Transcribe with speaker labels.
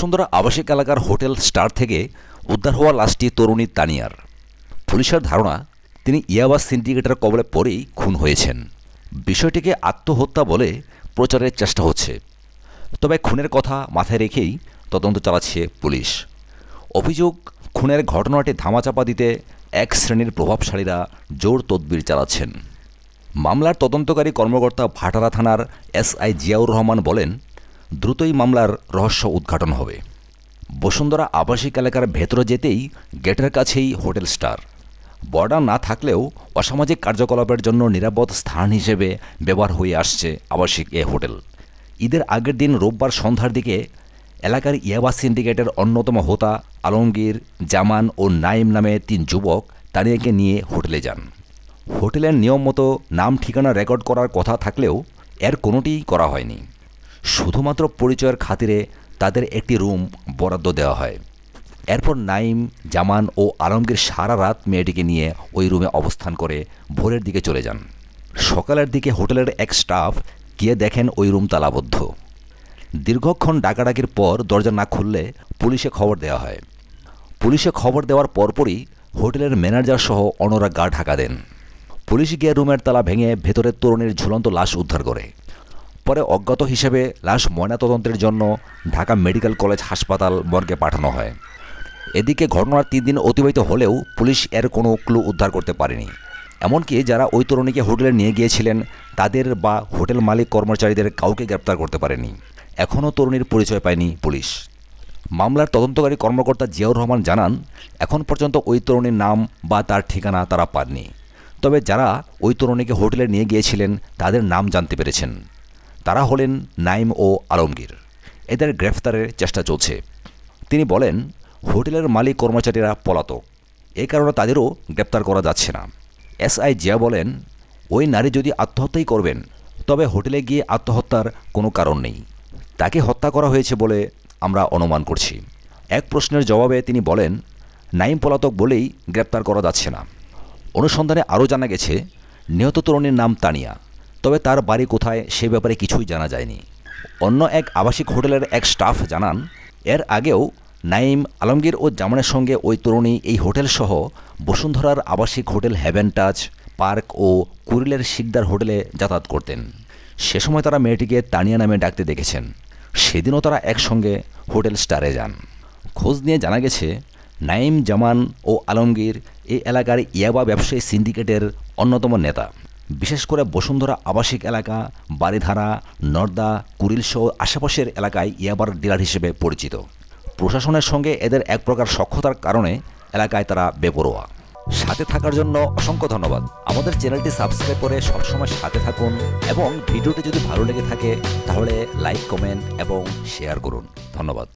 Speaker 1: বসুন্ধরা আবাসিক এলাকার hotel star থেকে উদ্ধার হওয়া লাশটি তরুণী তানিয়ার। পুলিশের ধারণা তিনি ইয়াবা সিন্ডিকেটের কবলে পড়েই খুন হয়েছেন। বিষয়টিকে আত্মহত্যা বলে প্রচারের চেষ্টা হচ্ছে, তবে খুনের কথা মাথায় রেখেই তদন্ত চালাচ্ছে পুলিশ। অভিযোগ, খুনের ঘটনাটি ধামাচাপা দিতে এক শ্রেণীর প্রভাবশালীরা জোর তদবির চালাচ্ছেন। মামলার তদন্তকারী কর্মকর্তা ভাটারা থানার এসআই জিয়াউর রহমান বলেন, দ্রুতই মামলার রহস্য উদ্ঘাটন হবে। বসুন্ধরা আবাসিক এলাকার ভেতরে যেতেই গেটের কাছেই হোটেল স্টার। বর্ডার না থাকলেও অসামাজিক কার্যকলাপের জন্য নিরাপদ স্থান হিসেবে ব্যবহার হয়ে আসছে আবাসিক এ হোটেল। ঈদের আগের দিন রোববার সন্ধ্যার দিকে এলাকার ইয়াবা সিন্ডিকেটের অন্যতম হোতা আলমগীর, জামান ও নাইম নামে 3 যুবক তানিয়াকে নিয়ে হোটেলে যান। হোটেলের নিয়ম মতো নাম ঠিকানা রেকর্ড করার কথা থাকলেও এর কোনোটিই করা হয়নি। শুধুমাত্র পরিচয়ের খাতিরে তাদের একটি রুম বরাদ্দ দেওয়া হয়। এরপর নাইম, জামান ও আলমগীর সারা রাত মেয়েটিকে নিয়ে ওই রুমে অবস্থান করে ভোরের দিকে চলে যান। সকালের দিকে হোটেলের এক স্টাফ গিয়ে দেখেন ওই রুম তালাবদ্ধ। দীর্ঘক্ষণ ডাকাডাকির পর দরজা না খুললে পুলিশে খবর দেওয়া হয়। পুলিশে খবর দেওয়ার পরপরই হোটেলের ম্যানেজার সহ অন্যরা গা ঢাকা দেন। পুলিশ গিয়ে রুমের তালা ভেঙে ভেতরের তরুণীর ঝুলন্ত লাশ উদ্ধার করে। পরে অজ্ঞাত হিসেবে লাশ ময়নাতদন্তের জন্য ঢাকা মেডিকেল কলেজ হাসপাতাল মর্গে পাঠানো হয়। এদিকে ঘটনার 3 দিন অতিবাহিত হলেও পুলিশ এর কোনো ক্লু উদ্ধার করতে পারেনি। এমনকি যারা ওই তরুণীকে হোটেলে নিয়ে গিয়েছিলেন তাদের বা হোটেল মালিক কর্মচারীদের কাউকে গ্রেপ্তার করতে পারেনি। এখনও তরুণীর পরিচয় পায়নি পুলিশ। মামলার তদন্তকারী কর্মকর্তা জিয়াউর রহমান জানান, এখন পর্যন্ত ওই তরুণীর নাম বা তার ঠিকানা তারা পাননি। তবে যারা ওই তরুণীকে হোটেলে নিয়ে গিয়েছিলেন তাদের নাম জানতে পেরেছেন। তারা হলেন নাইম ও আলমগীর। এদের গ্রেফতারের চেষ্টা চলছে। তিনি বলেন, হোটেলের মালিক কর্মচারীরা পলাতক, এ কারণে তাদেরও গ্রেপ্তার করা যাচ্ছে না। এসআই জিয়া বলেন, ওই নারী যদি আত্মহত্যাই করবেন তবে হোটেলে গিয়ে আত্মহত্যার কোনো কারণ নেই। তাকে হত্যা করা হয়েছে বলে আমরা অনুমান করছি। এক প্রশ্নের জবাবে তিনি বলেন, নাইম পলাতক বলেই গ্রেপ্তার করা যাচ্ছে না। অনুসন্ধানে আরও জানা গেছে, নিহত তরুণীর নাম তানিয়া, তবে তার বাড়ি কোথায় সে ব্যাপারে কিছুই জানা যায়নি। অন্য এক আবাসিক হোটেলের এক স্টাফ জানান, এর আগেও নাইম, আলমগীর ও জামানের সঙ্গে ওই তরুণী এই হোটেলসহ বসুন্ধরার আবাসিক হোটেল হেভেন টাচ, পার্ক ও কুরিলের শিকদার হোটেলে যাতায়াত করতেন। সে সময় তারা মেয়েটিকে তানিয়া নামে ডাকতে দেখেছেন। সেদিনও তারা একসঙ্গে হোটেল স্টারে যান। খোঁজ নিয়ে জানা গেছে, নাইম, জামান ও আলমগীর এই এলাকার ইয়াবা ব্যবসায়ী সিন্ডিকেটের অন্যতম নেতা। বিশেষ করে বসুন্ধরা আবাসিক এলাকা, বারিধারা, নর্দা, কুরিলসহ আশেপাশের এলাকায় ইয়াবার ডিলার হিসেবে পরিচিত। প্রশাসনের সঙ্গে এদের এক প্রকার সখ্যতার কারণে এলাকায় তারা বেপরোয়া। সাথে থাকার জন্য অসংখ্য ধন্যবাদ। আমাদের চ্যানেলটি সাবস্ক্রাইব করে সবসময় সাথে থাকুন এবং ভিডিওটি যদি ভালো লেগে থাকে তাহলে লাইক, কমেন্ট এবং শেয়ার করুন। ধন্যবাদ।